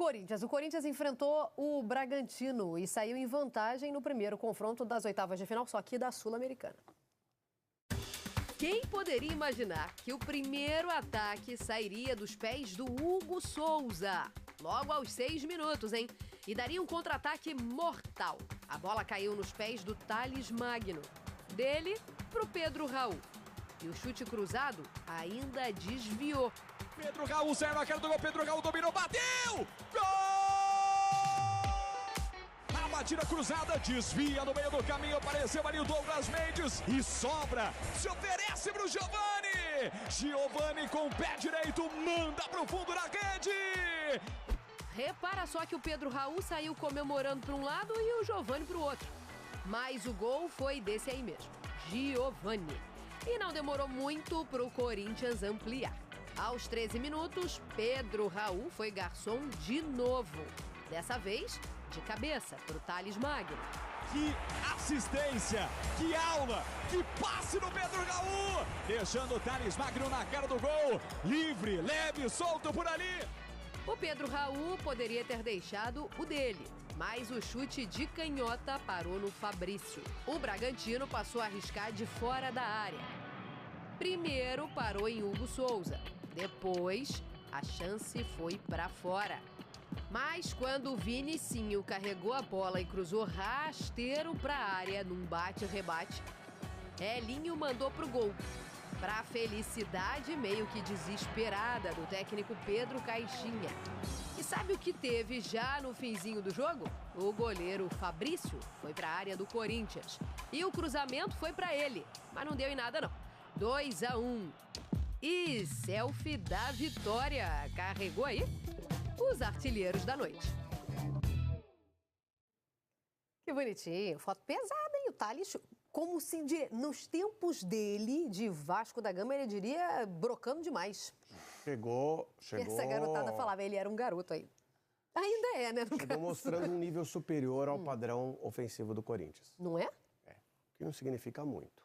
Corinthians. O Corinthians enfrentou o Bragantino e saiu em vantagem no primeiro confronto das oitavas de final, só que da Sul-Americana. Quem poderia imaginar que o primeiro ataque sairia dos pés do Hugo Souza? Logo aos 6 minutos, hein? E daria um contra-ataque mortal. A bola caiu nos pés do Thales Magno. Dele pro Pedro Raul. E o chute cruzado ainda desviou. Pedro Raul, zero na cara do gol. Pedro Raul dominou, bateu! Gol! A batida cruzada, desvia no meio do caminho. Apareceu ali o Douglas Mendes e sobra. Se oferece pro Giovani. Giovani com o pé direito, manda pro fundo da rede. Repara só que o Pedro Raul saiu comemorando para um lado e o Giovani para o outro. Mas o gol foi desse aí mesmo, Giovani. E não demorou muito para o Corinthians ampliar. Aos 13 minutos, Pedro Raul foi garçom de novo. Dessa vez, de cabeça para o Thales Magno. Que assistência, que aula, que passe no Pedro Raul. Deixando o Thales Magno na cara do gol. Livre, leve, solto por ali. O Pedro Raul poderia ter deixado o dele, mas o chute de canhota parou no Fabrício. O Bragantino passou a arriscar de fora da área. Primeiro parou em Hugo Souza, depois a chance foi para fora. Mas quando o Vinicinho carregou a bola e cruzou rasteiro para a área num bate-rebate, Elinho mandou pro gol. Para a felicidade meio que desesperada do técnico Pedro Caixinha. E sabe o que teve já no finzinho do jogo? O goleiro Fabrício foi para a área do Corinthians. E o cruzamento foi para ele, mas não deu em nada não. 2-1. E selfie da vitória. Carregou aí os artilheiros da noite. Que bonitinho. Foto pesada, hein? O Thales... Como se nos tempos dele, de Vasco da Gama, ele diria brocando demais. Chegou... Essa garotada falava, ele era um garoto aí. Ainda é, né? Chegou mostrando um nível superior ao padrão ofensivo do Corinthians. Não é? É, que não significa muito.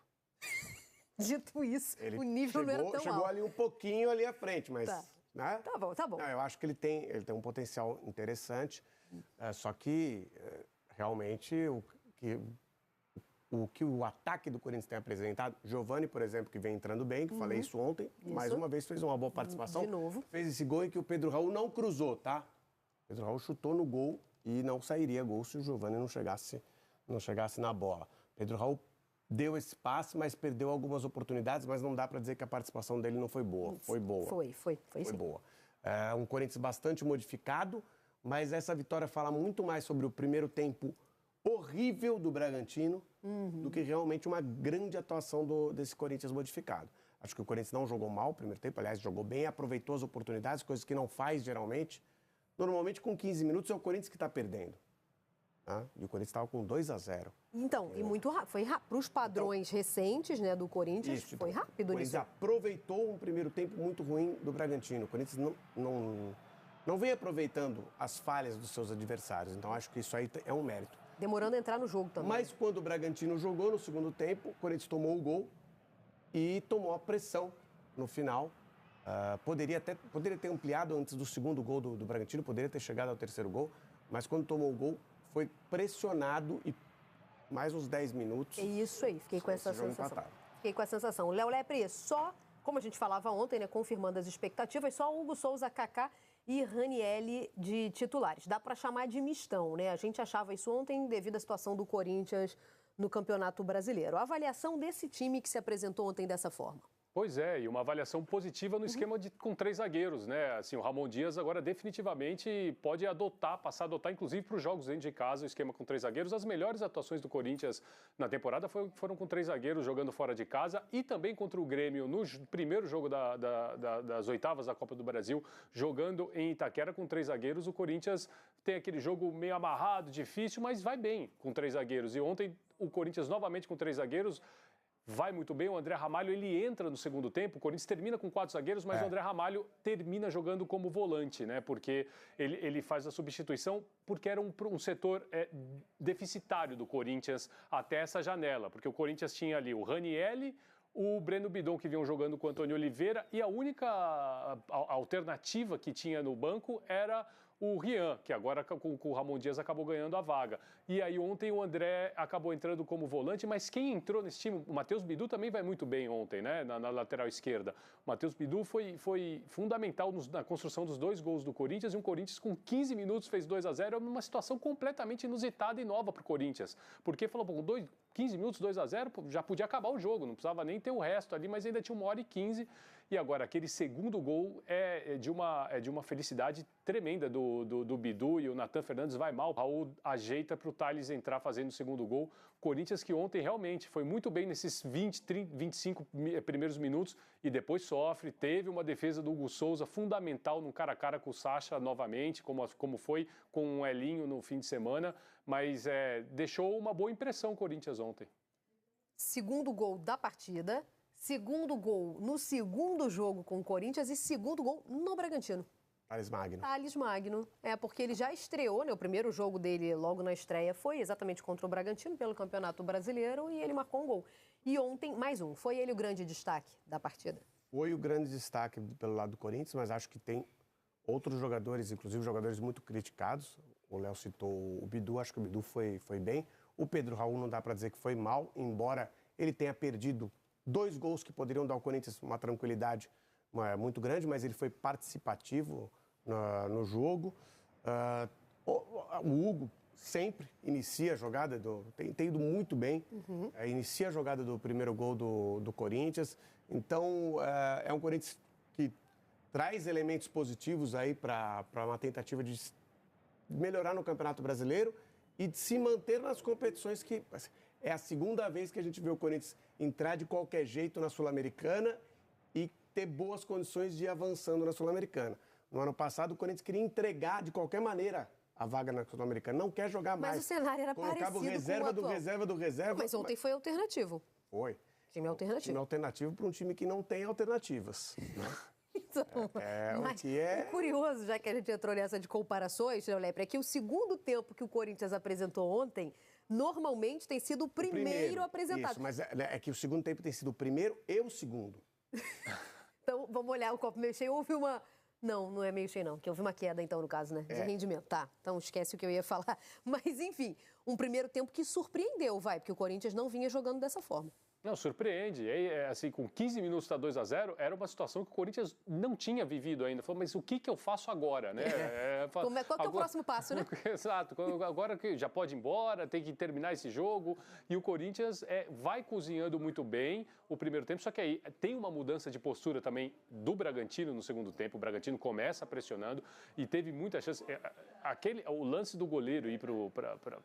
Dito isso, o nível não era tão alto. Chegou ali um pouquinho ali à frente, mas... Tá, né? Tá bom, tá bom. Não, eu acho que ele tem um potencial interessante, só que realmente o que o ataque do Corinthians tem apresentado, Giovani, por exemplo, que vem entrando bem, que falei isso ontem, mais uma vez fez uma boa participação. De novo. Fez esse gol em que o Pedro Raul não cruzou, tá? O Pedro Raul chutou no gol e não sairia gol se o Giovani não chegasse na bola. Pedro Raul deu esse passe, mas perdeu algumas oportunidades, mas não dá para dizer que a participação dele não foi boa. Foi boa. Foi sim. Boa. É um Corinthians bastante modificado, mas essa vitória fala muito mais sobre o primeiro tempo horrível do Bragantino do que realmente uma grande atuação desse Corinthians modificado. Acho que o Corinthians não jogou mal no primeiro tempo, aliás, jogou bem, aproveitou as oportunidades, coisas que não faz geralmente. Normalmente, com 15 minutos, é o Corinthians que está perdendo. Tá? E o Corinthians estava com 2-0. Então, e muito rápido. Foi rápido. Para os padrões recentes, né, do Corinthians, foi rápido nisso. O Corinthians aproveitou um primeiro tempo muito ruim do Bragantino. O Corinthians não vem aproveitando as falhas dos seus adversários. Então, acho que isso aí é um mérito. Demorando a entrar no jogo também. Mas quando o Bragantino jogou no segundo tempo, o Corinthians tomou o gol e tomou a pressão no final. Poderia ter ampliado antes do segundo gol do Bragantino, poderia ter chegado ao terceiro gol, mas quando tomou o gol, foi pressionado e mais uns 10 minutos. É isso aí, fiquei com essa sensação. Fiquei com a sensação. Léo Lepre, só, como a gente falava ontem, né, confirmando as expectativas, só Hugo Souza, Kaká e Ranielli de titulares. Dá para chamar de mistão, né? A gente achava isso ontem devido à situação do Corinthians no Campeonato Brasileiro. A avaliação desse time que se apresentou ontem dessa forma. Pois é, e uma avaliação positiva no esquema com 3 zagueiros, né? Assim, o Ramon Dias agora definitivamente pode passar a adotar, inclusive para os jogos dentro de casa, o esquema com 3 zagueiros. As melhores atuações do Corinthians na temporada foram com 3 zagueiros jogando fora de casa e também contra o Grêmio no primeiro jogo das oitavas da Copa do Brasil, jogando em Itaquera com 3 zagueiros. O Corinthians tem aquele jogo meio amarrado, difícil, mas vai bem com 3 zagueiros. E ontem o Corinthians novamente com 3 zagueiros. Vai muito bem, o André Ramalho, ele entra no segundo tempo, o Corinthians termina com 4 zagueiros, mas o André Ramalho termina jogando como volante, né? Porque ele faz a substituição porque era um setor deficitário do Corinthians até essa janela, porque o Corinthians tinha ali o Ranielli, o Breno Bidon, que vinham jogando com o Antônio Oliveira, e a única alternativa que tinha no banco era o Rian, que agora com o Ramon Dias acabou ganhando a vaga. E aí ontem o André acabou entrando como volante, mas quem entrou nesse time, o Matheus Bidu também vai muito bem ontem, né, na lateral esquerda. O Matheus Bidu foi fundamental na construção dos 2 gols do Corinthians, e um Corinthians com 15 minutos fez 2-0, uma situação completamente inusitada e nova para o Corinthians, porque falou, com 15 minutos, 2-0, já podia acabar o jogo, não precisava nem ter o resto ali, mas ainda tinha 1h15, e agora aquele segundo gol é de uma felicidade tremenda do Bidu, e o Nathan Fernandes vai mal, o Raul ajeita para o Tales entrar fazendo o segundo gol. Corinthians que ontem realmente foi muito bem nesses 20, 30, 25 primeiros minutos e depois sofre, teve uma defesa do Hugo Souza fundamental no cara a cara com o Sacha novamente, como foi com o Elinho no fim de semana, mas deixou uma boa impressão o Corinthians ontem. Segundo gol da partida, segundo gol no segundo jogo com o Corinthians e segundo gol no Bragantino. Thales Magno. Thales Magno. Porque ele já estreou, né? O primeiro jogo dele logo na estreia foi exatamente contra o Bragantino pelo Campeonato Brasileiro e ele marcou um gol. E ontem, mais um. Foi ele o grande destaque da partida? Foi o grande destaque pelo lado do Corinthians, mas acho que tem outros jogadores, inclusive jogadores muito criticados. O Léo citou o Bidu, acho que o Bidu foi bem. O Pedro Raul não dá para dizer que foi mal, embora ele tenha perdido 2 gols que poderiam dar ao Corinthians uma tranquilidade muito grande, mas ele foi participativo no jogo. O Hugo sempre inicia a jogada, tem ido muito bem, inicia a jogada do primeiro gol do Corinthians. Então, é um Corinthians que traz elementos positivos aí para uma tentativa de melhorar no Campeonato Brasileiro e de se manter nas competições que... É a segunda vez que a gente vê o Corinthians entrar de qualquer jeito na Sul-Americana e ter boas condições de ir avançando na Sul-Americana. No ano passado, o Corinthians queria entregar de qualquer maneira a vaga na Sul-Americana. Não quer jogar mais. Mas o cenário era parecido com o reserva atual. do reserva do reserva. Mas ontem foi alternativo. Foi. Time alternativo. Time alternativo para um time que não tem alternativas. Então, mas o curioso, já que a gente entrou nessa de comparações, né, Lepre, é que o segundo tempo que o Corinthians apresentou ontem, normalmente tem sido o primeiro apresentado. Isso, mas é que o segundo tempo tem sido o primeiro e o segundo. Então, vamos olhar o copo meio cheio. Houve uma... Não é meio cheio, não. Que houve uma queda, então, no caso, né? De rendimento. Tá, então esquece o que eu ia falar. Mas, enfim, um primeiro tempo que surpreendeu, porque o Corinthians não vinha jogando dessa forma. Não, surpreende. Assim, com 15 minutos está 2-0, era uma situação que o Corinthians não tinha vivido ainda. Falou, mas o que eu faço agora, né? Qual que é o próximo passo, né? Exato. Agora que já pode ir embora, tem que terminar esse jogo. E o Corinthians vai cozinhando muito bem o primeiro tempo, só que aí tem uma mudança de postura também do Bragantino no segundo tempo. O Bragantino começa pressionando e teve muita chance. O lance do goleiro ir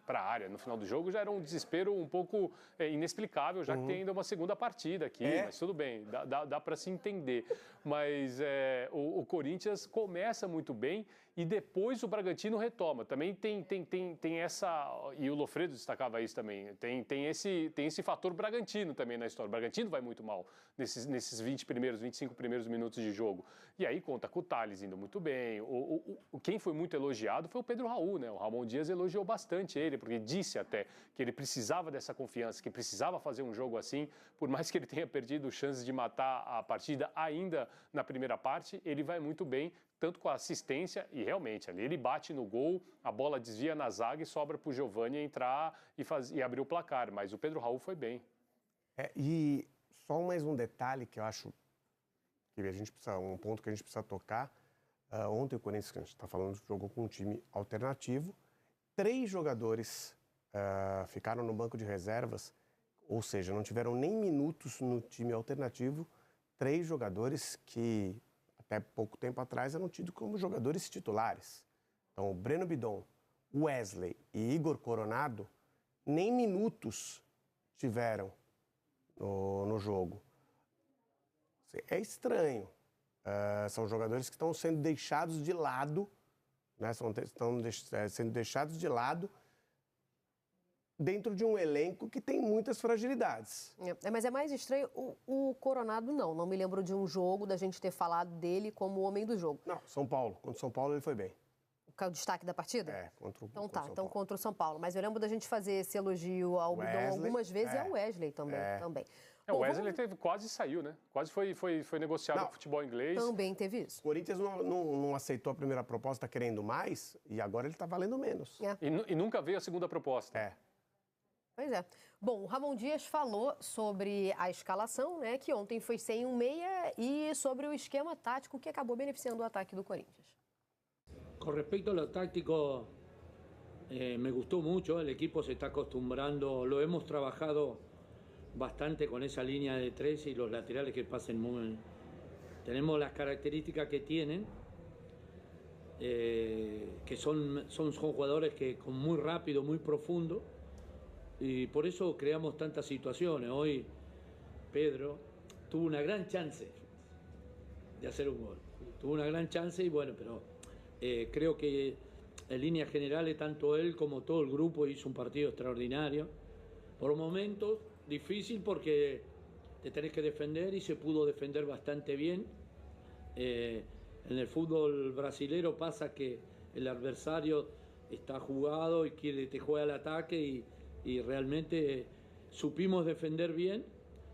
para a área no final do jogo já era um desespero um pouco inexplicável, já que tem ainda uma segunda partida aqui, mas tudo bem, dá para se entender. Mas o Corinthians começa muito bem e depois o Bragantino retoma. Também tem essa... E o Lofredo destacava isso também. Tem esse fator Bragantino também na história. O Bragantino vai muito mal nesses 25 primeiros minutos de jogo. E aí conta com o Tales indo muito bem. Quem foi muito elogiado foi o Pedro Raul, né? O Ramon Dias elogiou bastante ele, porque disse até que ele precisava dessa confiança, que precisava fazer um jogo assim. Por mais que ele tenha perdido chances de matar a partida ainda na primeira parte, ele vai muito bem, tanto com a assistência e realmente ali ele bate no gol, a bola desvia na zaga e sobra para o Giovani entrar e abrir o placar, mas o Pedro Raul foi bem. E só mais um detalhe que eu acho que a gente precisa, um ponto que a gente precisa tocar. Ontem o Corinthians, que a gente está falando, jogou com um time alternativo. 3 jogadores ficaram no banco de reservas, ou seja, não tiveram nem minutos no time alternativo. 3 jogadores que até pouco tempo atrás eram tidos como jogadores titulares. Então, o Breno Bidon, Wesley e Igor Coronado nem minutos tiveram no jogo. É estranho. São jogadores que estão sendo deixados de lado, né? Estão sendo deixados de lado dentro de um elenco que tem muitas fragilidades. Mas é mais estranho o Coronado, não me lembro de um jogo da gente ter falado dele como o homem do jogo. Não, São Paulo. Contra o São Paulo ele foi bem. O destaque da partida? Contra o Então São Paulo. Contra o São Paulo. Mas eu lembro da gente fazer esse elogio ao Bidon algumas vezes e ao Wesley também. O Wesley quase saiu, né? Quase foi negociado com o futebol inglês. Também teve isso. O Corinthians não aceitou a primeira proposta querendo mais e agora ele está valendo menos. E nunca veio a segunda proposta. Pois é. Bom, o Ramon Dias falou sobre a escalação, né? Que ontem foi sem um meia e sobre o esquema tático que acabou beneficiando o ataque do Corinthians. Con respecto a lo táctico, me gustó mucho, el equipo se está acostumbrando, lo hemos trabajado bastante con esa línea de 3 y los laterales que pasen muy... Tenemos las características que tienen, que son jugadores que con muy rápido, muy profundo, y por eso creamos tantas situaciones. Hoy Pedro tuvo una gran chance de hacer un gol, tuvo una gran chance y bueno, pero creo que en líneas generales tanto él como todo el grupo hizo un partido extraordinario. Por momentos difícil porque te tenés que defender y se pudo defender bastante bien. En el fútbol brasilero pasa que el adversario está jugado y te juega al ataque y realmente supimos defender bien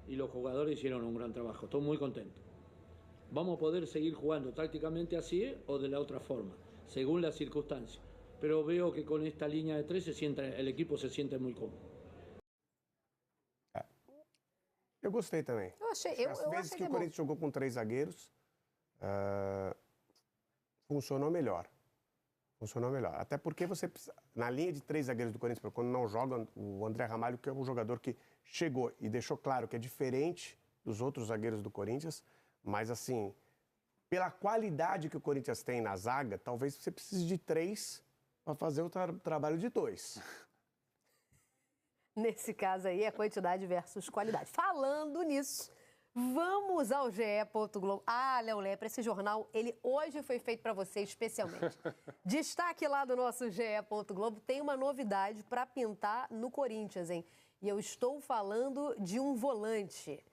y los jugadores hicieron un gran trabajo. Estoy muy contento. Vamos a poder seguir jugando tácticamente así o de la otra forma, según las circunstancias. Pero veo que con esta línea de 3 el equipo se siente muy cómodo. Eu gostei também. As vezes que o Corinthians jogou com 3 zagueiros, funcionou melhor. Funcionou melhor. Até porque você precisa, na linha de 3 zagueiros do Corinthians, quando não joga, o André Ramalho, que é um jogador que chegou e deixou claro que é diferente dos outros zagueiros do Corinthians, mas assim, pela qualidade que o Corinthians tem na zaga, talvez você precise de 3 para fazer o trabalho de 2. Nesse caso aí, é quantidade versus qualidade. Falando nisso, vamos ao GE. Globo. Léo Lepre, esse jornal, ele hoje foi feito para você especialmente. Destaque lá do nosso GE. Globo, tem uma novidade para pintar no Corinthians, hein? E eu estou falando de um volante.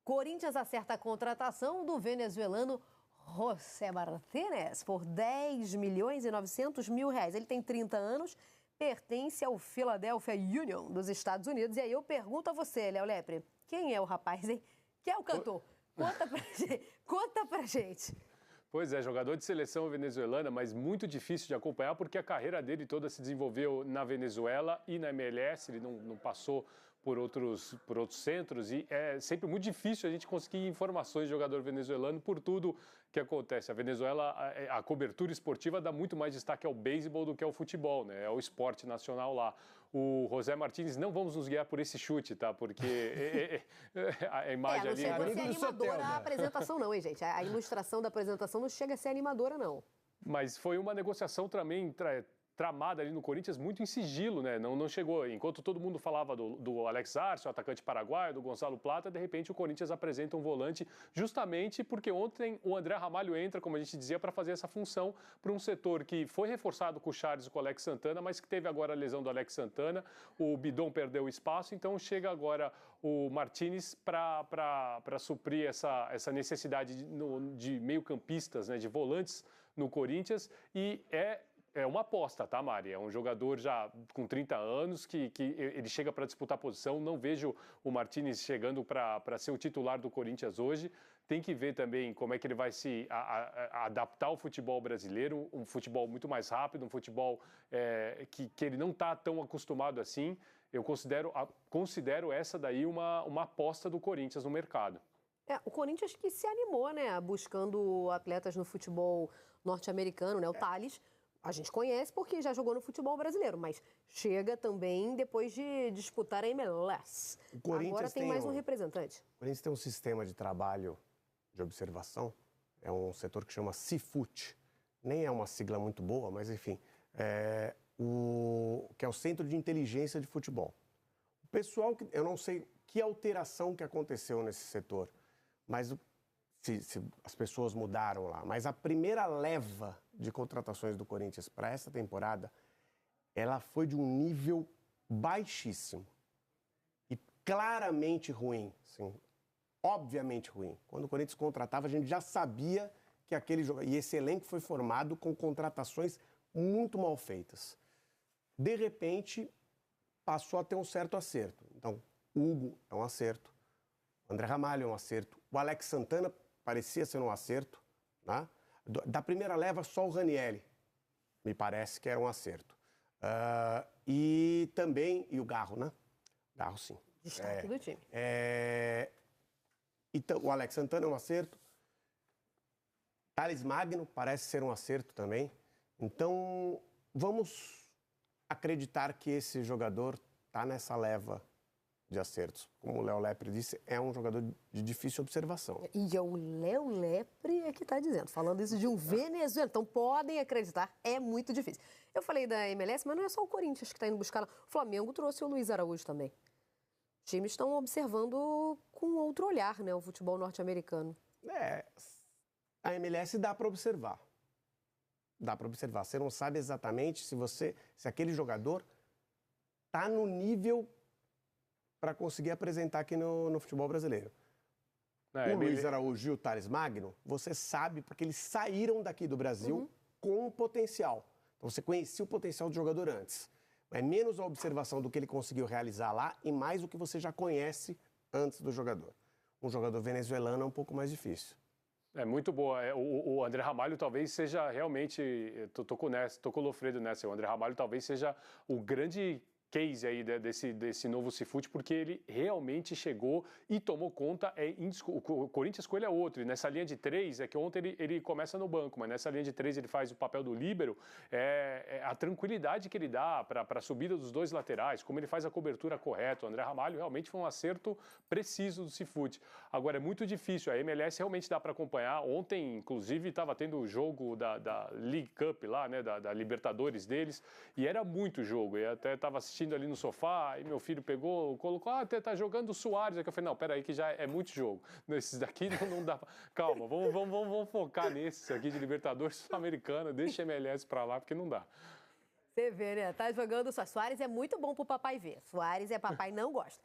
Corinthians acerta a contratação do venezuelano José Martínez por 10 milhões e 900 mil reais. Ele tem 30 anos, pertence ao Philadelphia Union dos Estados Unidos. E aí eu pergunto a você, Léo Lepre, quem é o rapaz, hein? Quem é o cantor? Conta pra gente. Pois é, jogador de seleção venezuelana, mas muito difícil de acompanhar porque a carreira dele toda se desenvolveu na Venezuela e na MLS, ele não passou por outros centros e é sempre muito difícil a gente conseguir informações de jogador venezuelano por tudo que acontece. A Venezuela, a cobertura esportiva dá muito mais destaque ao beisebol do que ao futebol, né? É o esporte nacional lá. O José Martínez, não vamos nos guiar por esse chute, tá? Porque a imagem ali... Não chega a ser animadora a apresentação não, hein, gente? A ilustração da apresentação não chega a ser animadora, não. Mas foi uma negociação também tramada ali no Corinthians muito em sigilo, né? Não chegou. Enquanto todo mundo falava do Alex Arce, o atacante paraguaio, do Gonzalo Plata, de repente o Corinthians apresenta um volante justamente porque ontem o André Ramalho entra, como a gente dizia, para fazer essa função para um setor que foi reforçado com o Charles e com o Alex Santana, mas que teve agora a lesão do Alex Santana, o Bidon perdeu o espaço, então chega agora o Martínez para suprir essa necessidade de meio-campistas, né, de volantes no Corinthians e é uma aposta, tá, Mari? É um jogador já com 30 anos que ele chega para disputar a posição. Não vejo o Martínez chegando para ser o titular do Corinthians hoje. Tem que ver também como é que ele vai se adaptar ao futebol brasileiro, um futebol muito mais rápido, um futebol que ele não está tão acostumado assim. Eu considero essa daí uma aposta do Corinthians no mercado. O Corinthians que se animou, né, buscando atletas no futebol norte-americano, né, o Tales. A gente conhece porque já jogou no futebol brasileiro, mas chega também depois de disputar a MLS. Agora tem mais um representante. O Corinthians tem um sistema de trabalho de observação, é um setor que chama CIFUT. Nem é uma sigla muito boa, mas enfim, que é o Centro de Inteligência de Futebol. O pessoal, eu não sei que alteração que aconteceu nesse setor, mas se as pessoas mudaram lá, mas a primeira leva de contratações do Corinthians para essa temporada, ela foi de um nível baixíssimo e claramente ruim, assim, obviamente ruim. Quando o Corinthians contratava, a gente já sabia que aquele jogador... E esse elenco foi formado com contratações muito mal feitas. De repente, passou a ter um certo acerto. Então, Hugo é um acerto, O André Ramalho é um acerto. O Alex Santana parecia ser um acerto. Né? Da primeira leva, só o Ranieri me parece que era um acerto. E também, e o Garro, né? Garro, sim. Destaque do time. Então, o Alex Santana é um acerto. Thales Magno parece ser um acerto também. Então, vamos acreditar que esse jogador está nessa leva de acertos. Como o Léo Lepre disse, é um jogador de difícil observação. E é o Léo Lepre que está dizendo, falando isso de um venezuelano. Então, podem acreditar, é muito difícil. Eu falei da MLS, mas não é só o Corinthians que está indo buscar lá. O Flamengo trouxe o Luiz Araújo também. Os times estão observando com outro olhar, né, o futebol norte-americano. A MLS dá para observar. Dá para observar. Você não sabe exatamente se aquele jogador está no nível para conseguir apresentar aqui no futebol brasileiro. O Luiz Araújo e o Thales Magno, você sabe porque eles saíram daqui do Brasil com potencial. Então você conhecia o potencial do jogador antes. É menos a observação do que ele conseguiu realizar lá e mais o que você já conhece antes do jogador. Um jogador venezuelano é um pouco mais difícil. É muito boa. O André Ramalho talvez seja realmente... Tô com o Lofredo nessa. O André Ramalho talvez seja o grande case aí desse novo Cifute, porque ele realmente chegou e tomou conta. O Corinthians com ele é outro. E nessa linha de 3, é que ontem ele começa no banco, mas nessa linha de 3 ele faz o papel do líbero. A tranquilidade que ele dá para a subida dos dois laterais, como ele faz a cobertura correta. O André Ramalho realmente foi um acerto preciso do Cifute. Agora, é muito difícil. A MLS realmente dá para acompanhar. Ontem, inclusive, estava tendo o jogo da League Cup lá, né, da Libertadores deles, e era muito jogo. E até estava assistindo ali no sofá, e meu filho pegou, colocou, tá jogando o Suárez. Aí eu falei, não, peraí, que já é muito jogo. Esses daqui não dá pra... Calma, vamos focar nesses aqui de Libertadores Sul-Americana, deixa a MLS pra lá, porque não dá. Você vê, né? Tá jogando só. Suárez é muito bom pro papai ver. Suárez papai não gosta.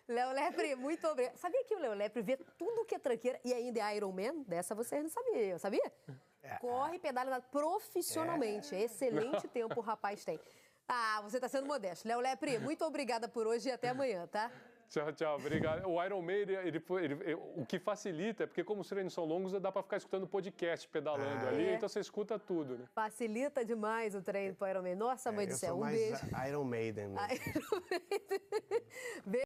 Léo Lepre, muito obrigado. Sabia que o Léo Lepre vê tudo que é tranqueira e ainda é Iron Man? Dessa vocês não sabiam, sabia? Corre, pedala profissionalmente. Excelente tempo o rapaz tem. Você está sendo modesto. Léo Lepre, muito obrigada por hoje e até amanhã, tá? Tchau, obrigado. O Iron Man, o que facilita é porque como os treinos são longos, dá para ficar escutando podcast pedalando ali, então você escuta tudo, né? Facilita demais o treino pro Iron Man. Nossa, mãe do céu, um beijo. Iron Maiden. Iron Maiden.